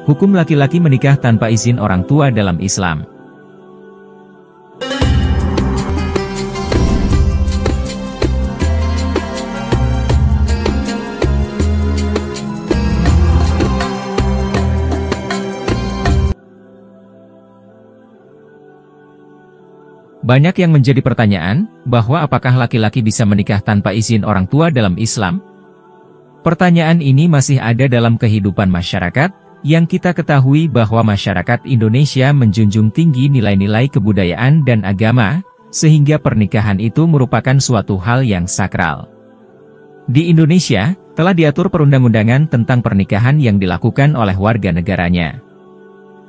Hukum laki-laki menikah tanpa izin orang tua dalam Islam. Banyak yang menjadi pertanyaan, bahwa apakah laki-laki bisa menikah tanpa izin orang tua dalam Islam? Pertanyaan ini masih ada dalam kehidupan masyarakat, yang kita ketahui bahwa masyarakat Indonesia menjunjung tinggi nilai-nilai kebudayaan dan agama, sehingga pernikahan itu merupakan suatu hal yang sakral. Di Indonesia, telah diatur perundang-undangan tentang pernikahan yang dilakukan oleh warga negaranya.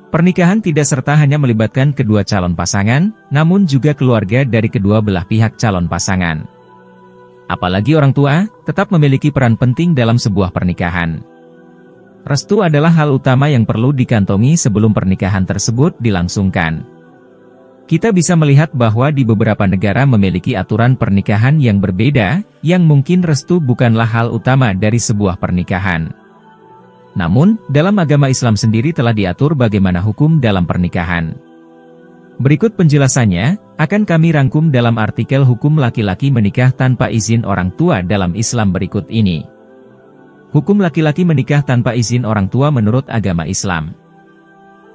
Pernikahan tidak serta hanya melibatkan kedua calon pasangan, namun juga keluarga dari kedua belah pihak calon pasangan. Apalagi orang tua, tetap memiliki peran penting dalam sebuah pernikahan. Restu adalah hal utama yang perlu dikantongi sebelum pernikahan tersebut dilangsungkan. Kita bisa melihat bahwa di beberapa negara memiliki aturan pernikahan yang berbeda, yang mungkin restu bukanlah hal utama dari sebuah pernikahan. Namun, dalam agama Islam sendiri telah diatur bagaimana hukum dalam pernikahan. Berikut penjelasannya, akan kami rangkum dalam artikel Hukum Laki-laki Menikah Tanpa Izin Orang Tua dalam Islam berikut ini. Hukum laki-laki menikah tanpa izin orang tua menurut agama Islam.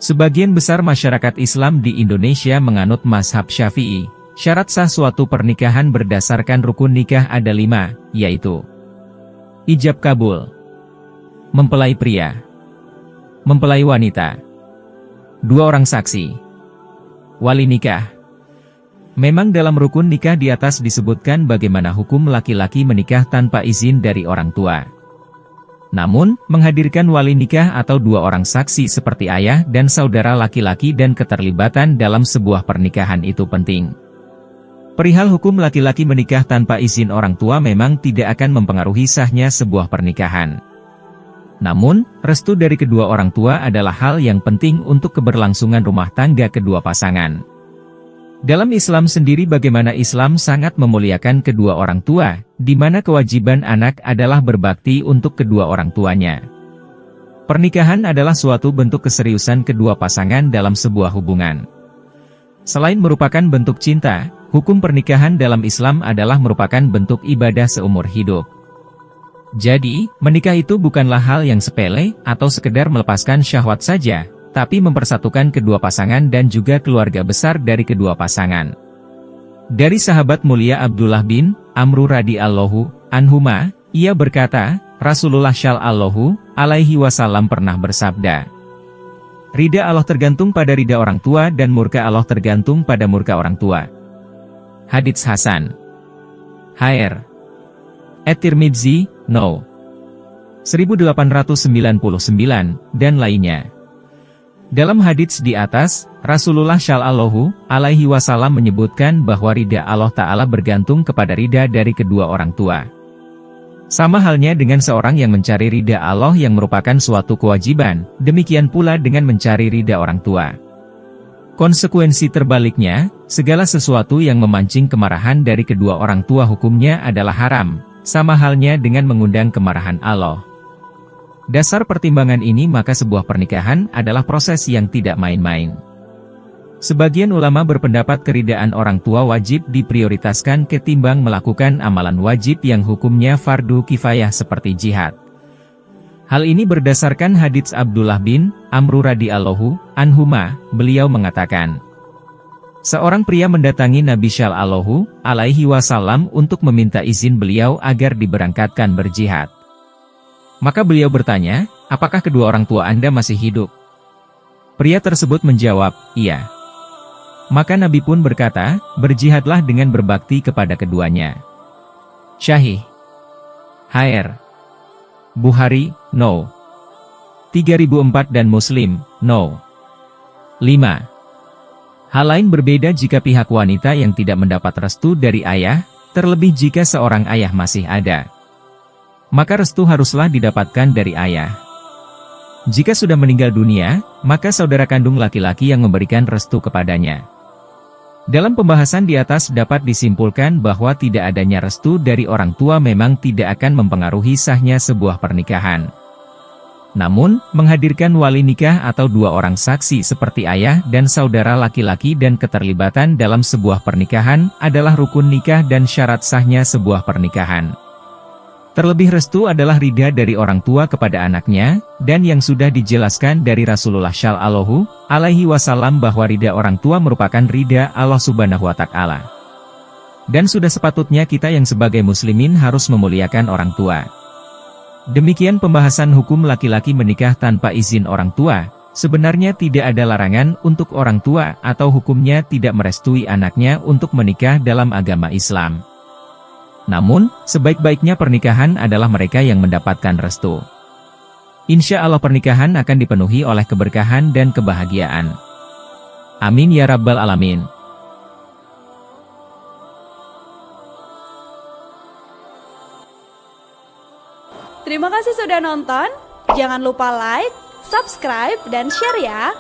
Sebagian besar masyarakat Islam di Indonesia menganut mazhab Syafi'i. Syarat sah suatu pernikahan berdasarkan rukun nikah ada 5, yaitu ijab kabul, mempelai pria, mempelai wanita, 2 orang saksi, wali nikah. Memang dalam rukun nikah di atas disebutkan bagaimana hukum laki-laki menikah tanpa izin dari orang tua. Namun, menghadirkan wali nikah atau 2 orang saksi seperti ayah dan saudara laki-laki dan keterlibatan dalam sebuah pernikahan itu penting. Perihal hukum laki-laki menikah tanpa izin orang tua memang tidak akan mempengaruhi sahnya sebuah pernikahan. Namun, restu dari kedua orang tua adalah hal yang penting untuk keberlangsungan rumah tangga kedua pasangan. Dalam Islam sendiri bagaimana Islam sangat memuliakan kedua orang tua, di mana kewajiban anak adalah berbakti untuk kedua orang tuanya. Pernikahan adalah suatu bentuk keseriusan kedua pasangan dalam sebuah hubungan. Selain merupakan bentuk cinta, hukum pernikahan dalam Islam adalah merupakan bentuk ibadah seumur hidup. Jadi, menikah itu bukanlah hal yang sepele, atau sekedar melepaskan syahwat saja, tapi mempersatukan kedua pasangan dan juga keluarga besar dari kedua pasangan. Dari sahabat mulia Abdullah bin Amr radhiyallahu anhuma, ia berkata, Rasulullah shallallahu alaihi wasallam pernah bersabda, "Ridha Allah tergantung pada ridha orang tua dan murka Allah tergantung pada murka orang tua." Hadits Hasan. Hr. At-Tirmidzi, No. 1899, dan lainnya. Dalam hadits di atas, Rasulullah shallallahu alaihi wasallam menyebutkan bahwa ridha Allah Ta'ala bergantung kepada ridha dari kedua orang tua. Sama halnya dengan seorang yang mencari ridha Allah yang merupakan suatu kewajiban, demikian pula dengan mencari ridha orang tua. Konsekuensi terbaliknya, segala sesuatu yang memancing kemarahan dari kedua orang tua hukumnya adalah haram, sama halnya dengan mengundang kemarahan Allah. Dasar pertimbangan ini maka sebuah pernikahan adalah proses yang tidak main-main. Sebagian ulama berpendapat keridaan orang tua wajib diprioritaskan ketimbang melakukan amalan wajib yang hukumnya fardu kifayah seperti jihad. Hal ini berdasarkan hadits Abdullah bin Amr radhiyallahu anhuma, beliau mengatakan, seorang pria mendatangi Nabi shallallahu alaihi wasallam untuk meminta izin beliau agar diberangkatkan berjihad. Maka beliau bertanya, apakah kedua orang tua Anda masih hidup? Pria tersebut menjawab, iya. Maka Nabi pun berkata, berjihadlah dengan berbakti kepada keduanya. Syahih. Hr. Bukhari, No. 3004 dan Muslim, No. 5. Hal lain berbeda jika pihak wanita yang tidak mendapat restu dari ayah, terlebih jika seorang ayah masih ada. Maka restu haruslah didapatkan dari ayah. Jika sudah meninggal dunia, maka saudara kandung laki-laki yang memberikan restu kepadanya. Dalam pembahasan di atas dapat disimpulkan bahwa tidak adanya restu dari orang tua memang tidak akan mempengaruhi sahnya sebuah pernikahan. Namun, menghadirkan wali nikah atau dua orang saksi seperti ayah dan saudara laki-laki dan keterlibatan dalam sebuah pernikahan adalah rukun nikah dan syarat sahnya sebuah pernikahan. Terlebih restu adalah ridha dari orang tua kepada anaknya, dan yang sudah dijelaskan dari Rasulullah Shallallahu Alaihi Wasallam bahwa ridha orang tua merupakan ridha Allah Subhanahu Wa Ta'ala. Dan sudah sepatutnya kita yang sebagai muslimin harus memuliakan orang tua. Demikian pembahasan hukum laki-laki menikah tanpa izin orang tua. Sebenarnya tidak ada larangan untuk orang tua atau hukumnya tidak merestui anaknya untuk menikah dalam agama Islam. Namun, sebaik-baiknya pernikahan adalah mereka yang mendapatkan restu. Insya Allah pernikahan akan dipenuhi oleh keberkahan dan kebahagiaan. Amin ya Rabbal Alamin. Terima kasih sudah nonton, jangan lupa like, subscribe, dan share ya!